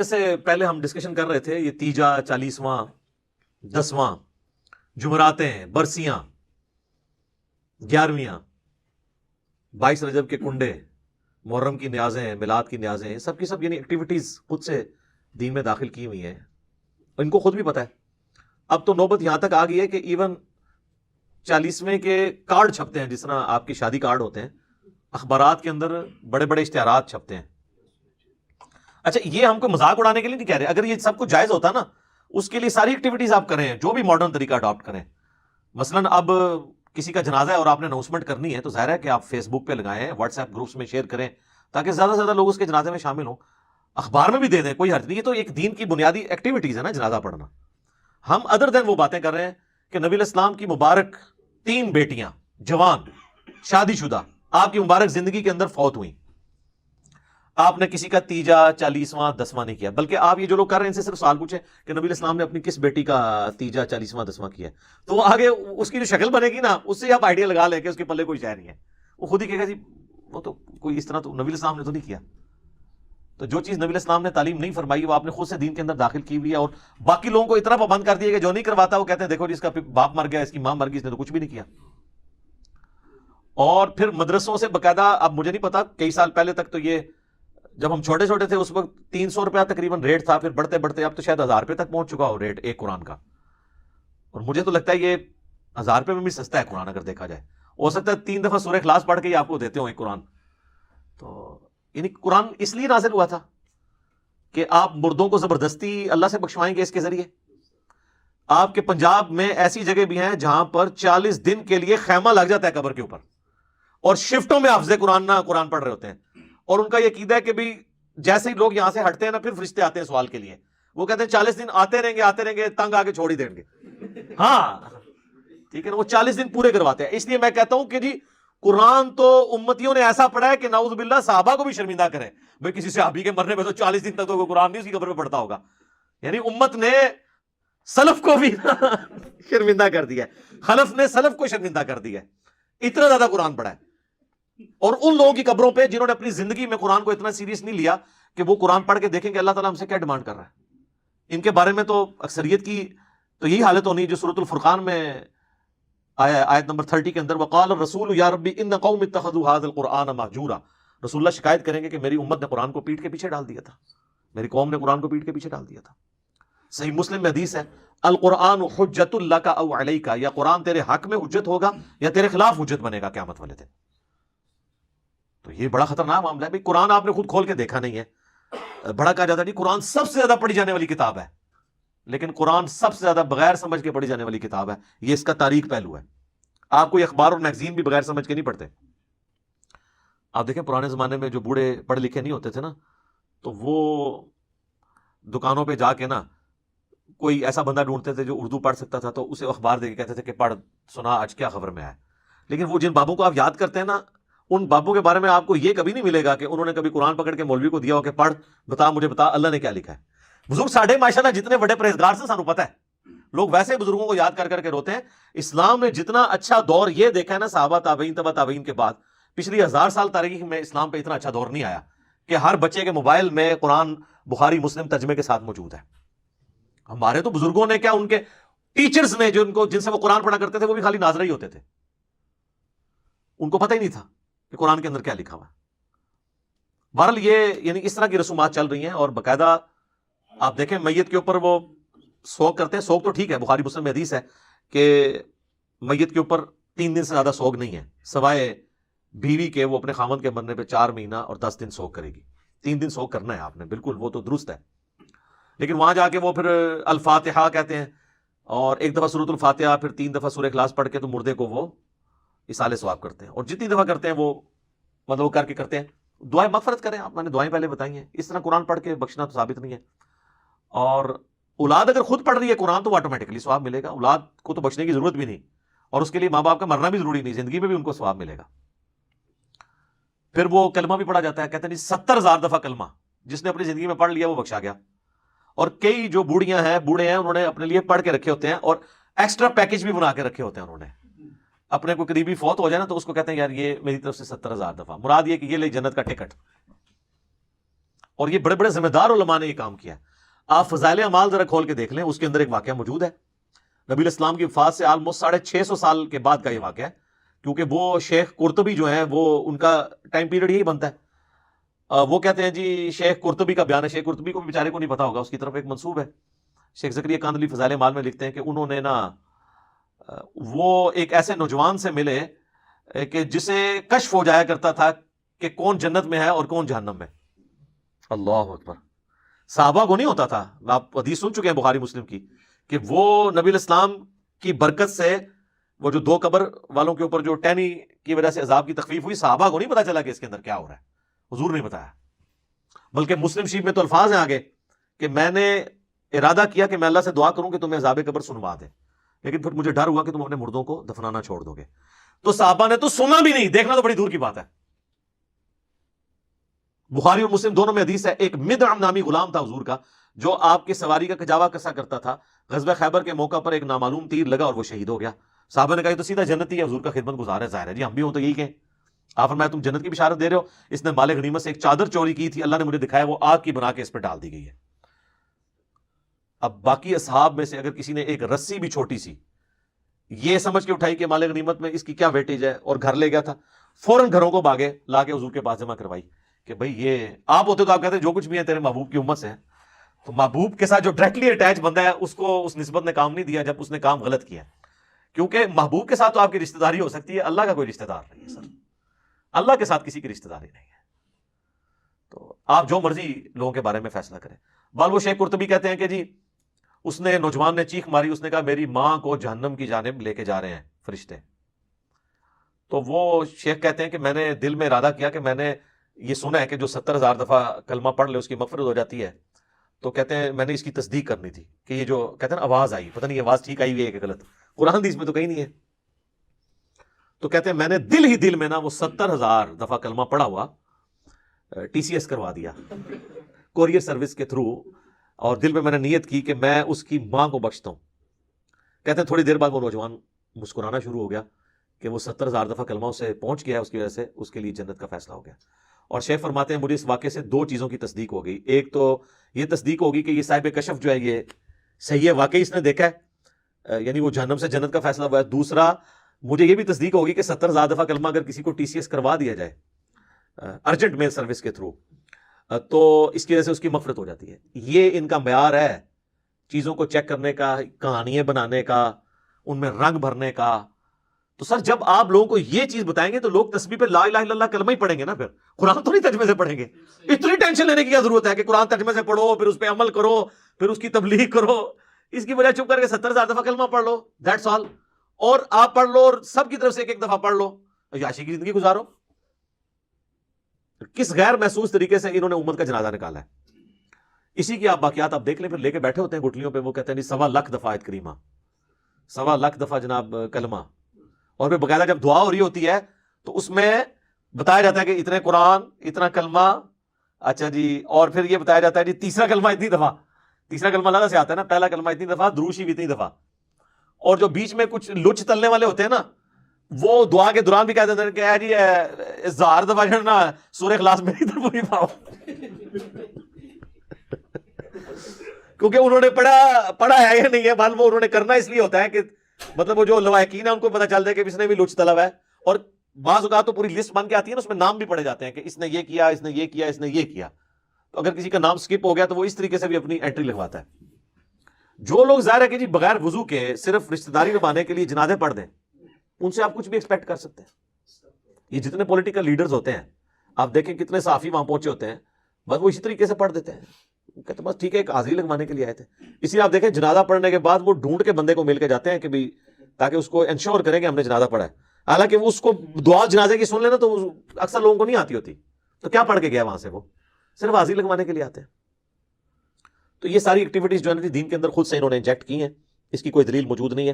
سے پہلے ہم ڈسکشن کر رہے تھے یہ تیجا، 40واں، 10واں، جمعراتیں، برسیاں، 11ویاں، 22 رجب کے کنڈے، محرم کی نیازیں، میلاد کی نیازیں، سب کی سب یعنی ایکٹیویٹیز خود سے دین میں داخل کی ہوئی ہیں، ان کو خود بھی پتا ہے. اب تو نوبت یہاں تک آ گئی ہے کہ ایون 40ویں کے کارڈ چھپتے ہیں، جس طرح آپ کی شادی کارڈ ہوتے ہیں، اخبارات کے اندر بڑے بڑے اشتہارات چھپتے ہیں. اچھا، یہ ہم کو مذاق اڑانے کے لیے نہیں کہہ رہے، اگر یہ سب کچھ جائز ہوتا نا، اس کے لیے ساری ایکٹیویٹیز آپ کریں، جو بھی ماڈرن طریقہ اڈاپٹ کریں. مثلا اب کسی کا جنازہ ہے اور آپ نے اناؤنسمنٹ کرنی ہے، تو ظاہر ہے کہ آپ فیس بک پہ لگائیں، واٹس ایپ گروپس میں شیئر کریں، تاکہ زیادہ سے زیادہ لوگ اس کے جنازے میں شامل ہوں. اخبار میں بھی دے دیں، کوئی حرج نہیں. یہ تو ایک دین کی بنیادی ایکٹیویٹیز ہے نا، جنازہ پڑھنا. ہم ادر دین وہ باتیں کر رہے ہیں کہ نبی علیہ السلام کی مبارک 3 بیٹیاں جوان شادی شدہ آپ کی مبارک زندگی کے اندر فوت ہوئیں. آپ نے کسی کا تیجا، 40واں، 10واں نہیں کیا، بلکہ آپ یہ جو لوگ کر رہے ہیں ان سے صرف سوال پوچھیں کہ نبی علیہ السلام نے اپنی کس بیٹی کا تیجا، 40واں، 10واں کیا ہے، تو وہ آگے اس کی جو شکل بنے گی نا، اس سے آپ آئیڈیا لگا لیں کہ اس کے پلے کوئی شے نہیں ہے. وہ خود ہی کہے گا جی وہ تو کوئی اس طرح تو نبی علیہ السلام نے تو نہیں کیا. تو جو چیز نبی علیہ السلام نے تعلیم نہیں فرمائی، وہ آپ نے خود سے دین کے اندر داخل کی ہوئی ہے، اور باقی لوگوں کو اتنا پابند کر دیا کہ جو نہیں کرواتا وہ کہتے ہیں دیکھو جی اس کا باپ مر گیا، اس کی ماں مر گئی، اس نے تو کچھ بھی نہیں کیا. اور پھر مدرسوں سے باقاعدہ، اب مجھے نہیں پتا، کئی سال پہلے تک تو یہ جب ہم چھوٹے چھوٹے تھے اس وقت 300 روپیہ تقریباً ریٹ تھا، پھر بڑھتے بڑھتے اب تو شاید 1000 روپے تک پہنچ چکا ہو ریٹ ایک قرآن کا. اور مجھے تو لگتا ہے یہ 1000 روپے میں بھی سستا ہے قرآن اگر دیکھا جائے. ہو سکتا ہے 3 دفعہ سورہ اخلاص پڑھ کے ہی آپ کو دیتے ہوں ایک قرآن. تو یعنی قرآن اس لیے نازل ہوا تھا کہ آپ مردوں کو زبردستی اللہ سے بخشوائیں گے اس کے ذریعے. آپ کے پنجاب میں ایسی جگہ بھی ہیں جہاں پر 40 دن کے لیے خیمہ لگ جاتا ہے قبر کے اوپر، اور شفٹوں میں حافظ قرآن پڑھ رہے ہوتے ہیں. اور ان کا یہ عقیدہ ہے کہ بھی جیسے ہی لوگ یہاں سے ہٹتے ہیں نا، پھر فرشتے آتے ہیں سوال کے لیے. وہ کہتے ہیں 40 دن آتے رہیں گے، تنگ آ کے چھوڑ ہی دیں گے. ہاں ٹھیک ہے نا، وہ 40 دن پورے کرواتے ہیں. اس لیے میں کہتا ہوں کہ جی قرآن تو امتیوں نے ایسا پڑھا ہے کہ نعوذ باللہ صحابہ کو بھی شرمندہ کرے. بھئی کسی صحابی کے مرنے پہ تو 40 دن تک تو قرآن نہیں اس کی قبر پہ پڑھتا ہوگا. یعنی امت نے سلف کو بھی شرمندہ کر دیا ہے، خلف نے سلف کو شرمندہ کر دیا ہے، اتنا زیادہ قرآن پڑھا ہے. اور ان لوگوں کی قبروں پہ جنہوں نے اپنی زندگی میں قرآن کو اتنا سیریس نہیں لیا کہ وہ قرآن پڑھ کے دیکھیں کہ اللہ تعالیٰ ہم سے کیا ڈیمانڈ کر رہا ہے. ان کے بارے میں تو اکثریت کی تو یہی حالت ہونی جو سورۃ الفرقان میں آیا، آیت نمبر 30 کے اندر، وقال الرسول یا ربی ان قوم اتخذوا هذا القرآن مہجورا. رسول اللہ شکایت کریں گے کہ میری امت نے قرآن کو پیٹ کے پیچھے ڈال دیا تھا، میری قوم نے قرآن کو پیٹ کے پیچھے ڈال دیا تھا. صحیح مسلم میں حدیث ہے، القرآن حجت لک او علیک، یا قرآن تیرے حق میں حجت ہوگا یا تیرے خلاف حجت بنے گا قیامت والے دن. تو یہ بڑا خطرناک معاملہ ہے. بھائی قرآن آپ نے خود کھول کے دیکھا نہیں ہے، بڑا کہا جاتا ہے قرآن سب سے زیادہ پڑھی جانے والی کتاب ہے، لیکن قرآن سب سے زیادہ بغیر سمجھ کے پڑھی جانے والی کتاب ہے. یہ اس کا تاریخ پہلو ہے. آپ کوئی اخبار اور میگزین بھی بغیر سمجھ کے نہیں پڑھتے. آپ دیکھیں پرانے زمانے میں جو بوڑھے پڑھے لکھے نہیں ہوتے تھے نا، تو وہ دکانوں پہ جا کے نا کوئی ایسا بندہ ڈھونڈتے تھے جو اردو پڑھ سکتا تھا، تو اسے اخبار دے کے کہتے تھے کہ پڑھ سنا آج کیا خبر میں آیا. لیکن وہ جن بابوں کو آپ یاد کرتے ہیں نا، ان بابوں کے بارے میں آپ کو یہ کبھی نہیں ملے گا کہ انہوں نے کبھی قرآن پکڑ کے مولوی کو دیا ہو کہ پڑھ مجھے بتا اللہ نے کیا لکھا ہے. بزرگ ساڈے ماشاءاللہ جتنے بڑے پرہیزگار سے سانو پتہ ہے، لوگ ویسے بزرگوں کو یاد کر کر کے روتے ہیں. اسلام نے جتنا اچھا دور یہ دیکھا ہے نا، صحابہ تابعین تبع تابعین کے بعد پچھلی 1000 سال تاریخ میں اسلام پہ اتنا اچھا دور نہیں آیا کہ ہر بچے کے موبائل میں قرآن بخاری مسلم ترجمے کے ساتھ موجود ہے. ہمارے تو بزرگوں نے کیا، ان کے ٹیچرز نے جن سے وہ قرآن پڑھا کرتے تھے، وہ بھی خالی ناظر ہی ہوتے تھے، ان کو پتہ ہی نہیں تھا کہ قرآن کے اندر کیا لکھا ہوا ہے. بہرحال یہ یعنی اس طرح کی رسومات چل رہی ہیں. اور باقاعدہ آپ دیکھیں میت کے اوپر وہ سوگ کرتے ہیں. سوگ تو ٹھیک ہے، بخاری مسلم میں حدیث ہے کہ میت کے اوپر 3 دن سے زیادہ سوگ نہیں ہے، سوائے بیوی کے وہ اپنے خامند کے مرنے پہ 4 مہینہ اور 10 دن سوگ کرے گی. 3 دن سوگ کرنا ہے آپ نے، بالکل وہ تو درست ہے. لیکن وہاں جا کے وہ پھر الفاتحہ کہتے ہیں، اور ایک دفعہ سورۃ الفاتحہ، پھر 3 دفعہ سورہ اخلاص پڑھ کے تو مردے کو وہ اصالہ ثواب کرتے ہیں. اور جتنی دفعہ کرتے ہیں وہ مطلب وہ کر کے کرتے ہیں. دعائیں مغفرت کریں آپ، میں نے دعائیں پہلے بتائی ہیں. اس طرح قرآن پڑھ کے بخشنا تو ثابت نہیں ہے. اور اولاد اگر خود پڑھ رہی ہے قرآن تو آٹومیٹکلی ثواب ملے گا. اولاد کو تو بخشنے کی ضرورت بھی نہیں، اور اس کے لیے ماں باپ کا مرنا بھی ضروری نہیں، زندگی میں بھی ان کو ثواب ملے گا. پھر وہ کلمہ بھی پڑھا جاتا ہے، کہتے ہیں 70,000 دفعہ کلمہ جس نے اپنی زندگی میں پڑھ لیا وہ بخشا گیا. اور کئی جو بوڑھیاں ہیں بوڑھے ہیں، انہوں نے اپنے لیے پڑھ کے رکھے ہوتے ہیں، اور ایکسٹرا پیکج بھی بنا کے رکھے ہوتے ہیں. انہوں نے اپنے کوئی قریبی فوت ہو جائے نا تو اس کو کہتے ہیں یار یہ میری طرف سے 70,000 دفعہ، مراد یہ کہ یہ لے جنت کا ٹکٹ. اور یہ بڑے بڑے ذمہ دار علماء نے یہ کام کیا. آپ فضائل اعمال ذرا کھول کے دیکھ لیں, اس کے اندر ایک واقعہ موجود ہے نبی الاسلام کی وفات سے آلموسٹ 650 سال کے بعد کا یہ واقعہ ہے, کیونکہ وہ شیخ قرطبی جو ہیں وہ ان کا ٹائم پیریڈ یہی بنتا ہے. وہ کہتے ہیں جی شیخ قرطبی کا بیان ہے, شیخ قرطبی کو بیچارے کو نہیں پتا ہوگا, اس کی طرف ایک منسوب ہے. شیخ زکریا کاندھلی فضائل اعمال میں لکھتے ہیں کہ انہوں نے نا وہ ایک ایسے نوجوان سے ملے کہ جسے کشف ہو جایا کرتا تھا کہ کون جنت میں ہے اور کون جہنم میں. اللہ اکبر. صحابہ کو نہیں ہوتا تھا, آپ حدیث سن چکے ہیں بخاری مسلم کی, کہ وہ نبی الاسلام کی برکت سے وہ جو 2 قبر والوں کے اوپر جو ٹہنی کی وجہ سے عذاب کی تخفیف ہوئی, صحابہ کو نہیں پتا چلا کہ اس کے اندر کیا ہو رہا ہے, حضور نہیں بتایا. بلکہ مسلم شریف میں تو الفاظ ہیں آگے کہ میں نے ارادہ کیا کہ میں اللہ سے دعا کروں کہ تمہیں عذاب قبر سنوا دے, لیکن پھر مجھے ڈر ہوا کہ تم اپنے مردوں کو دفنانا چھوڑ دو گے. تو صحابہ نے تو سنا بھی نہیں, دیکھنا تو بڑی دور کی بات ہے. بخاری اور مسلم دونوں میں حدیث ہے, ایک مدعم نامی غلام تھا حضور کا, جو آپ کی سواری کا کجاوا کسا کرتا تھا. غزوہ خیبر کے موقع پر ایک نامعلوم تیر لگا اور وہ شہید ہو گیا. صحابہ نے کہا یہ تو سیدھا جنتی ہے, حضور کا خدمت گزار ہے, ظاہر ہے جی ہم بھی ہوں تو یہی کہیں. آپ فرمایا تم جنت کی بشارت دے رہے ہو, اس نے مال غنیمت سے ایک چادر چوری کی تھی, اللہ نے مجھے دکھایا, وہ آگ کی بنا کے اس پہ ڈال دی گئی ہے. اب باقی اصحاب میں سے اگر کسی نے ایک رسی بھی چھوٹی سی یہ سمجھ کے اٹھائی کہ مال غنیمت میں اس کی کیا ویٹیج ہے اور گھر لے گیا تھا, فوراً گھروں کو بھاگے لا کے حضور کے پاس جمع کروائی کہ بھئی یہ آپ ہوتے تو آپ کہتے ہیں جو کچھ بھی ہے تیرے محبوب کی امت سے ہے. تو محبوب کے ساتھ جو ڈائریکٹلی اٹیچ بندہ ہے اس کو اس نسبت نے کام نہیں دیا جب اس نے کام غلط کیا, کیونکہ محبوب کے ساتھ تو آپ کی رشتہ داری ہو سکتی ہے, اللہ کا کوئی رشتہ دار نہیں ہے سر, اللہ کے ساتھ کسی کی رشتہ داری نہیں ہے. تو آپ جو مرضی لوگوں کے بارے میں فیصلہ کریں. بال وہ شیخ قرطبی کہتے ہیں کہ جی اس نے نوجوان نے چیخ ماری, اس نے کہا میری ماں کو جہنم کی جانب لے کے جا رہے ہیں فرشتے. تو وہ شیخ کہتے ہیں کہ میں نے دل میں ارادہ کیا کہ میں نے یہ سنا ہے کہ جو 70,000 دفعہ کلمہ پڑھ لے اس کی مغفرت ہو جاتی ہے, تو کہتے ہیں میں نے اس کی تصدیق کرنی تھی کہ یہ جو کہتے ہیں نا آواز آئی, پتہ نہیں یہ آواز ٹھیک آئی ہوئی ہے کہ غلط, قرآن حدیث میں تو کہیں نہیں ہے. تو کہتے ہیں میں نے دل ہی دل میں نا وہ 70,000 دفعہ کلمہ پڑھا ہوا TCS کروا دیا کوریئر سروس کے تھرو, اور دل میں نے نیت کی کہ میں اس کی ماں کو بخشتا ہوں. کہتے ہیں تھوڑی دیر بعد وہ نوجوان مسکرانا شروع ہو گیا کہ وہ 70,000 دفعہ کلمہ اسے پہنچ گیا, اس کی وجہ سے اس کے لیے جنت کا فیصلہ ہو گیا. اور شیخ فرماتے ہیں مجھے اس واقعے سے 2 چیزوں کی تصدیق ہو گئی. ایک تو یہ تصدیق ہوگی کہ یہ صاحب کشف جو ہے یہ صحیح ہے, واقعی اس نے دیکھا ہے, یعنی وہ جہنم سے جنت کا فیصلہ ہوا ہے. دوسرا مجھے یہ بھی تصدیق ہوگی کہ 70,000 دفعہ کلمہ اگر کسی کو TCS کروا دیا جائے ارجنٹ میل سروس کے تھرو, تو اس کی وجہ سے اس کی مغفرت ہو جاتی ہے. یہ ان کا معیار ہے چیزوں کو چیک کرنے کا, کہانیاں بنانے کا, ان میں رنگ بھرنے کا. تو سر جب آپ لوگوں کو یہ چیز بتائیں گے تو لوگ تسبیح پہ لا الہ الا اللہ کلمہ ہی پڑھیں گے نا, پھر قرآن تو نہیں ترجمے سے پڑھیں گے. اتنی ٹینشن لینے کی کیا ضرورت ہے کہ قرآن ترجمے سے پڑھو, پھر اس پہ عمل کرو, پھر اس کی تبلیغ کرو. اس کی وجہ چپ کر کے 70,000 دفعہ کلمہ پڑھ لو, دیٹس آل. اور آپ پڑھ لو اور سب کی طرف سے ایک دفعہ پڑھ لو, عیاشی کی زندگی گزارو. کس غیر محسوس طریقے سے انہوں نے امت کا جنازہ نکالا ہے. اسی کی آپ واقعات آپ دیکھ لیں, پھر لے کے بیٹھے ہوتے ہیں گٹلیوں پہ, وہ کہتے ہیں 1.25 لاکھ دفعہ آیت کریمہ, 1.25 لاکھ دفعہ جناب کلمہ, اور پھر باقاعدہ جب دعا ہو رہی ہوتی ہے تو اس میں بتایا جاتا ہے کہ اتنے قرآن, اتنا کلمہ, اچھا جی, اور پھر یہ بتایا جاتا ہے جی تیسرا کلمہ اتنی دفعہ, تیسرا کلمہ اللہ سے آتا ہے نا, پہلا کلمہ اتنی دفعہ, دروشی بھی اتنی دفعہ. اور جو بیچ میں کچھ لچ تلنے والے ہوتے ہیں نا, وہ دعا کے دوران بھی کہہ دیتے ہیں کہ جی 1000 دفعہ جو ہے نا سورہ اخلاص میری طرف پوری پاؤ, کیونکہ انہوں نے پڑھا ہے یا نہیں ہے, بال وہ انہوں نے کرنا اس لیے ہوتا ہے کہ مطلب وہ جو لواحقین ہیں ان کو پتہ چلتا ہے کہ اس نے بھی لچ طلب ہے. اور بعض اوقات تو پوری لسٹ بن کے آتی ہے نا, اس میں نام بھی پڑے جاتے ہیں کہ اس نے یہ کیا, اس نے یہ کیا, اس نے یہ کیا. تو اگر کسی کا نام سکپ ہو گیا تو وہ اس طریقے سے بھی اپنی انٹری لگواتا ہے. جو لوگ ظاہر ہے کہ جی بغیر وضو کے صرف رشتہ داری نبھانے کے لیے جنازے پڑھ دیں, ان سے آپ کچھ بھی ایکسپیکٹ کر سکتے ہیں. یہ جتنے پولیٹیکل لیڈرز ہوتے ہیں آپ دیکھیں کتنے صحافی وہاں پہنچے ہوتے ہیں, بس وہ اسی طریقے سے پڑھ دیتے ہیں, کہتے بس ٹھیک ہے ایک حاضری لگوانے کے لیے آئے تھے. اسی لیے آپ دیکھیں جنازہ پڑھنے کے بعد وہ ڈھونڈ کے بندے کو مل کے جاتے ہیں کہ بھی تاکہ اس کو انشور کریں کہ ہم نے جنازہ پڑھا ہے. حالانکہ وہ اس کو دعا جنازے کی سن لینا تو اکثر لوگوں کو نہیں آتی ہوتی, تو کیا پڑھ کے گیا وہاں سے, وہ صرف حاضری لگوانے کے لیے آتے ہیں. تو یہ ساری ایکٹیویٹیز جو ہے دین کے اندر خود سے انہوں نے انجیکٹ کی ہیں, اس کی کوئی دلیل موجود نہیں ہے.